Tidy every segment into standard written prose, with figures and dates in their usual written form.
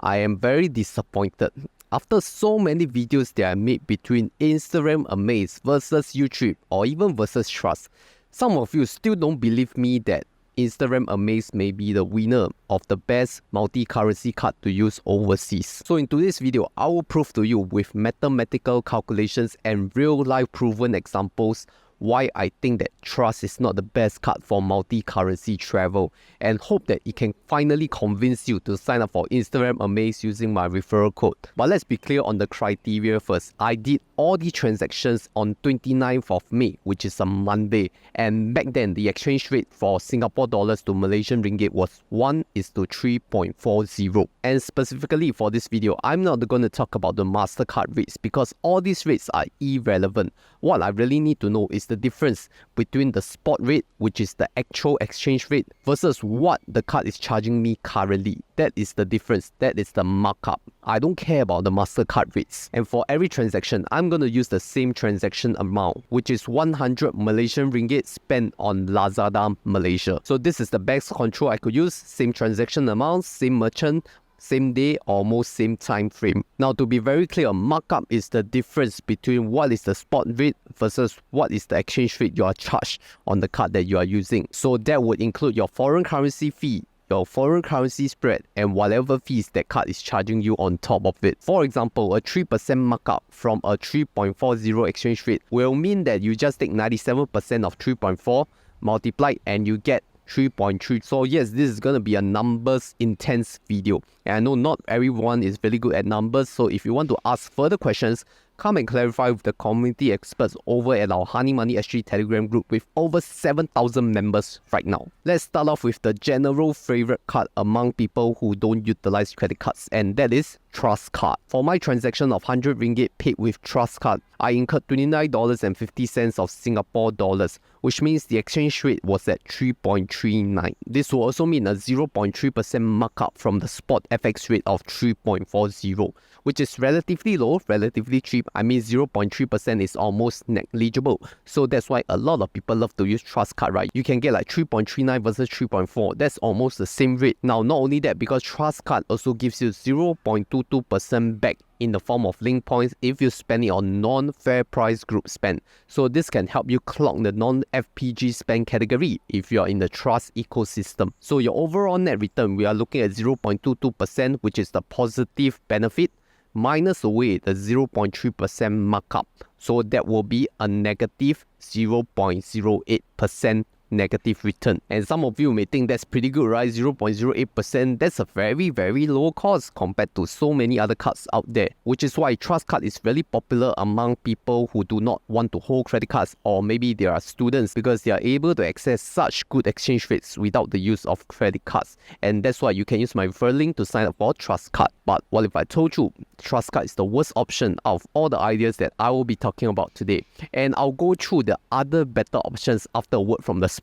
I am very disappointed. After so many videos that I made between Instarem Amaze versus YouTube or even versus Trust, some of you still don't believe me that Instarem Amaze may be the winner of the best multi-currency card to use overseas. So in today's video, I will prove to you with mathematical calculations and real-life proven examples why I think that Trust is not the best card for multi-currency travel, and hope that it can finally convince you to sign up for Instarem Amaze using my referral code. But let's be clear on the criteria first. I did all the transactions on 29th of May, which is a Monday, and back then the exchange rate for Singapore dollars to Malaysian ringgit was 1:3.40. And specifically for this video, I'm not going to talk about the MasterCard rates because all these rates are irrelevant. What I really need to know is the difference between the spot rate, which is the actual exchange rate, versus what the card is charging me currently. That is the difference. That is the markup. I don't care about the MasterCard rates. And for every transaction, I'm going to use the same transaction amount, which is 100 Malaysian ringgit spent on Lazada Malaysia. So this is the best control I could use. Same transaction amount, same merchant, same day, almost same time frame. Now, to be very clear, markup is the difference between what is the spot rate versus what is the exchange rate you are charged on the card that you are using. So that would include your foreign currency fee, your foreign currency spread, and whatever fees that card is charging you on top of it. For example, a 3% markup from a 3.40 exchange rate will mean that you just take 97% of 3.4 multiplied and you get 3.3. So yes, this is going to be a numbers intense video, and I know not everyone is very good at numbers, so if you want to ask further questions, come and clarify with the community experts over at our Honey Money SG Telegram group with over 7,000 members right now. Let's start off with the general favorite card among people who don't utilize credit cards, and that is Trust Card. For my transaction of 100 ringgit paid with Trust Card, I incurred $29.50 of Singapore dollars, which means the exchange rate was at 3.39. This will also mean a 0.3% markup from the spot FX rate of 3.40, which is relatively low, relatively cheap. I mean 0.3% is almost negligible. So that's why a lot of people love to use Trust Card, right? You can get like 3.39 versus 3.4. That's almost the same rate. Now, not only that, because Trust Card also gives you 0.22% back in the form of Linkpoints if you spend it on non-fair price group spend. So this can help you clock the non-FPG spend category if you are in the Trust ecosystem. So your overall net return, we are looking at 0.22%, which is the positive benefit, minus away the 0.3% markup. So that will be a negative 0.08% negative return. And some of you may think that's pretty good, right? 0.08%, that's a very, very low cost compared to so many other cards out there, which is why Trust Card is really popular among people who do not want to hold credit cards, or maybe they are students, because they are able to access such good exchange rates without the use of credit cards. And that's why you can use my referral link to sign up for Trust Card. But what if I told you Trust Card is the worst option out of all the ideas that I will be talking about today? And I'll go through the other better options after a word from the sponsor.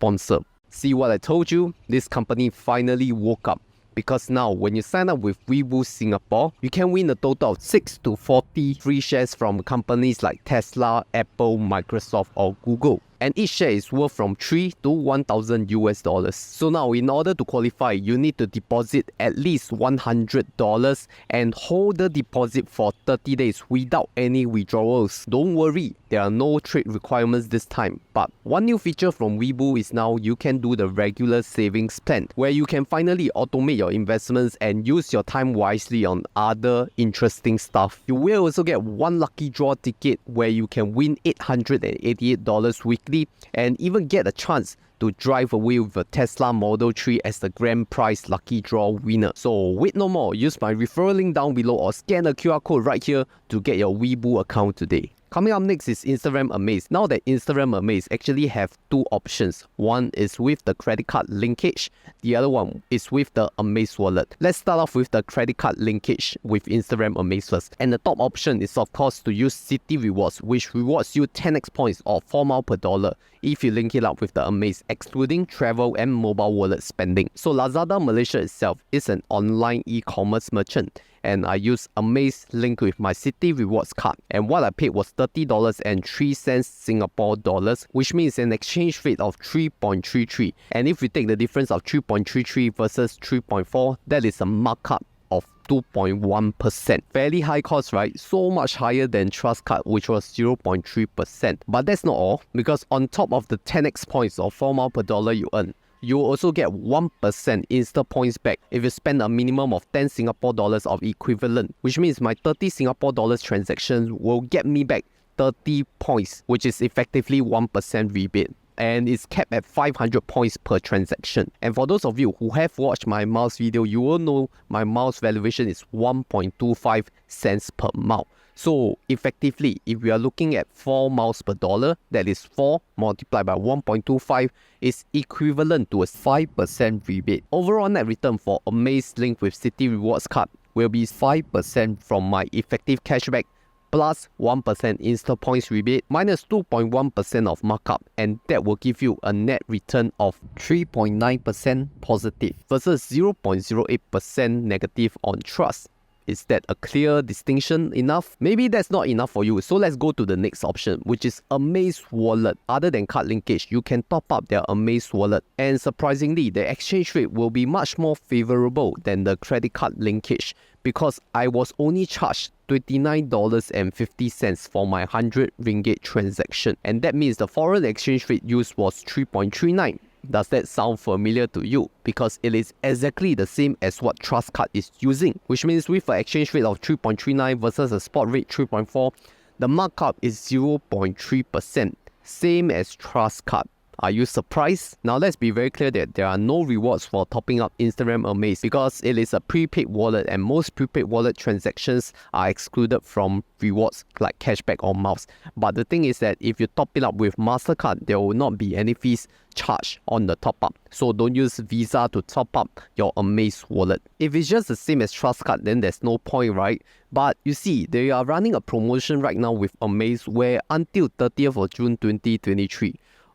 See what I told you? This company finally woke up, because now when you sign up with Weeboo Singapore, you can win a total of 6 to 40 free shares from companies like Tesla, Apple, Microsoft, or Google. And each share is worth from 3 to 1,000 US dollars. So now, in order to qualify, you need to deposit at least $100 and hold the deposit for 30 days without any withdrawals. Don't worry, there are no trade requirements this time. But one new feature from Weeboo is now you can do the regular savings plan, where you can finally automate your investments and use your time wisely on other interesting stuff. You will also get one lucky draw ticket where you can win $888 weekly, and even get a chance to drive away with a Tesla Model 3 as the grand prize lucky draw winner. So wait no more, use my referral link down below or scan the QR code right here to get your Weeboo account today. Coming up next is Instarem Amaze. Now that Instarem Amaze actually have two options. One is with the credit card linkage. The other one is with the Amaze wallet. Let's start off with the credit card linkage with Instarem Amaze first. And the top option is of course to use Citi rewards, which rewards you 10x points or 4 miles per dollar if you link it up with the Amaze, excluding travel and mobile wallet spending. So Lazada Malaysia itself is an online e-commerce merchant, and I use Amaze linked with my Citi rewards card, and what I paid was $30.03 Singapore dollars, which means an exchange rate of 3.33. And if we take the difference of 3.33 versus 3.4, that is a markup of 2.1%. Fairly high cost, right? So much higher than Trust Card, which was 0.3%. But that's not all, because on top of the 10x points or 4 miles per dollar you earn, you will also get 1% Instapoints back if you spend a minimum of 10 Singapore dollars of equivalent, which means my 30 Singapore dollars transaction will get me back 30 points, which is effectively 1% rebate. And it's capped at 500 points per transaction. And for those of you who have watched my mouse video, you will know my mouse valuation is 1.25 cents per mile. So effectively, if we are looking at 4 miles per dollar, that is 4 multiplied by 1.25 is equivalent to a 5% rebate. Overall net return for Amaze linked with Citi Rewards card will be 5% from my effective cashback plus 1% Instapoints rebate minus 2.1% of markup, and that will give you a net return of 3.9% positive versus 0.08% negative on trust. Is that a clear distinction enough? Maybe that's not enough for you, so let's go to the next option, which is Amaze Wallet. Other than card linkage, you can top up their Amaze Wallet, and surprisingly, the exchange rate will be much more favorable than the credit card linkage, because I was only charged $29.50 for my 100 ringgit transaction, and that means the foreign exchange rate used was 3.39. Does that sound familiar to you? Because it is exactly the same as what Trust Card is using, which means with an exchange rate of 3.39 versus a spot rate 3.4, the markup is 0.3%, same as Trust Card. Are you surprised? Now let's be very clear that there are no rewards for topping up Instarem Amaze because it is a prepaid wallet, and most prepaid wallet transactions are excluded from rewards like cashback or miles. But the thing is that if you top it up with MasterCard, there will not be any fees charged on the top up. So don't use Visa to top up your Amaze wallet. If it's just the same as Trust Card, then there's no point, right? But you see, they are running a promotion right now with Amaze where until 30th of June 2023,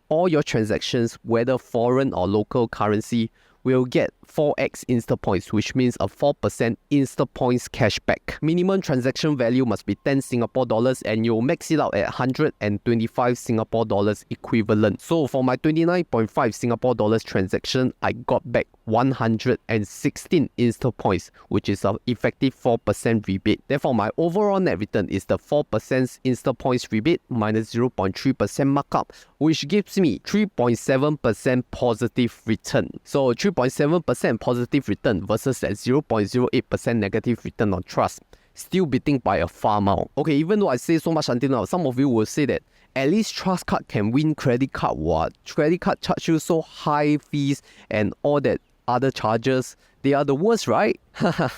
all your transactions, whether foreign or local currency, will get 4x Instapoints, which means a 4% Instapoints cashback. Minimum transaction value must be 10 Singapore dollars, and you'll max it out at 125 Singapore dollars equivalent. So for my 29.5 Singapore dollars transaction, I got back 116 Instapoints, which is an effective 4% rebate. Therefore, my overall net return is the 4% Instapoints rebate minus 0.3% markup, which gives me 3.7% positive return. So 3.7% positive return versus that 0.08% negative return on trust. Still beating by a far mile. Okay, even though I say so much until now, some of you will say that at least Trust Card can win credit card. What? Credit card charge you so high fees and all that other charges. They are the worst, right?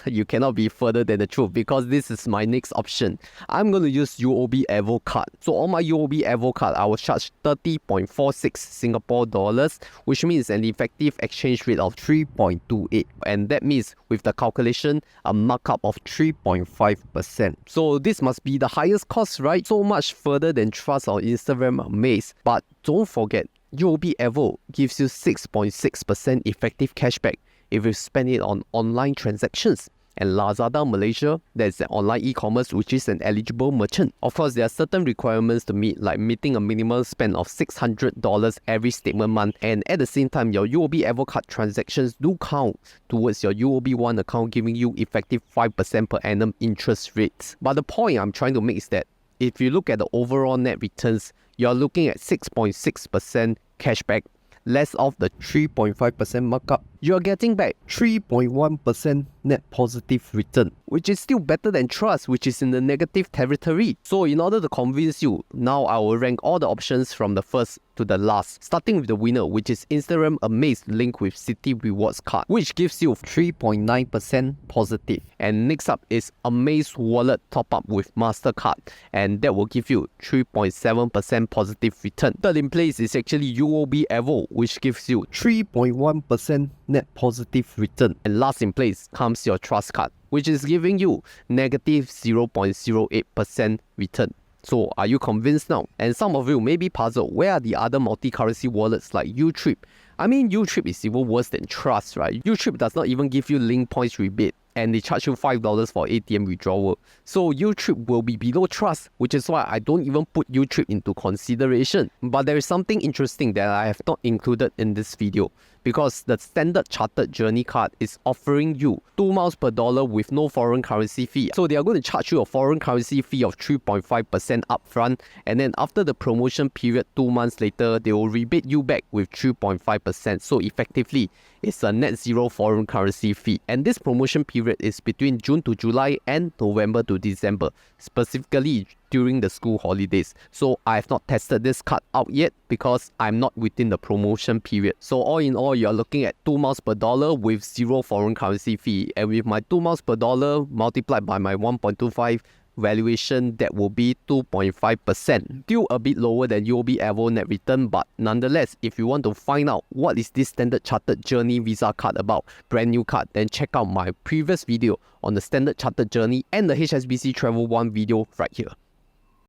You cannot be further than the truth, because this is my next option. I'm going to use UOB Evo card. So on my UOB Evo card, I will charge 30.46 Singapore dollars, which means an effective exchange rate of 3.28. And that means with the calculation, a markup of 3.5%. So this must be the highest cost, right? So much further than Trust or Instarem Amaze. But don't forget, UOB Evo gives you 6.6% effective cashback if you spend it on online transactions. And Lazada Malaysia, that's an online e-commerce which is an eligible merchant. Of course, there are certain requirements to meet, like meeting a minimum spend of $600 every statement month, and at the same time, your UOB Evo card transactions do count towards your UOB One account, giving you effective 5% per annum interest rates. But the point I'm trying to make is that if you look at the overall net returns, you're looking at 6.6% cashback, less of the 3.5% markup. You're getting back 3.1% net positive return, which is still better than Trust, which is in the negative territory. So in order to convince you, now I will rank all the options from the first to the last, starting with the winner, which is Instarem Amaze linked with Citi Rewards card, which gives you 3.9% positive. And next up is Amaze Wallet top up with MasterCard, and that will give you 3.7% positive return. Third in place is actually UOB Evo, which gives you 3.1% net positive return. And last in place comes your Trust Card, which is giving you negative 0.08% return. So are you convinced now? And some of you may be puzzled, where are the other multi-currency wallets like Utrip? I mean, Utrip is even worse than Trust, right? Utrip does not even give you Linkpoints rebate, and they charge you $5 for ATM withdrawal. So Utrip will be below Trust, which is why I don't even put Utrip into consideration. But there is something interesting that I have not included in this video, because the Standard Chartered Journey card is offering you 2 miles per dollar with no foreign currency fee. So they are going to charge you a foreign currency fee of 3.5% upfront, and then after the promotion period 2 months later, they will rebate you back with 3.5%. So effectively, it's a net zero foreign currency fee. And this promotion period is between June to July and November to December, specifically during the school holidays. So I have not tested this card out yet because I'm not within the promotion period. So all in all, you're looking at 2 miles per dollar with zero foreign currency fee. And with my 2 miles per dollar multiplied by my 1.25 valuation, that will be 2.5%. Still a bit lower than UOB Evo net return, but nonetheless, if you want to find out what is this Standard Chartered Journey Visa card about, brand new card, then check out my previous video on the Standard Chartered Journey and the HSBC Travel One video right here.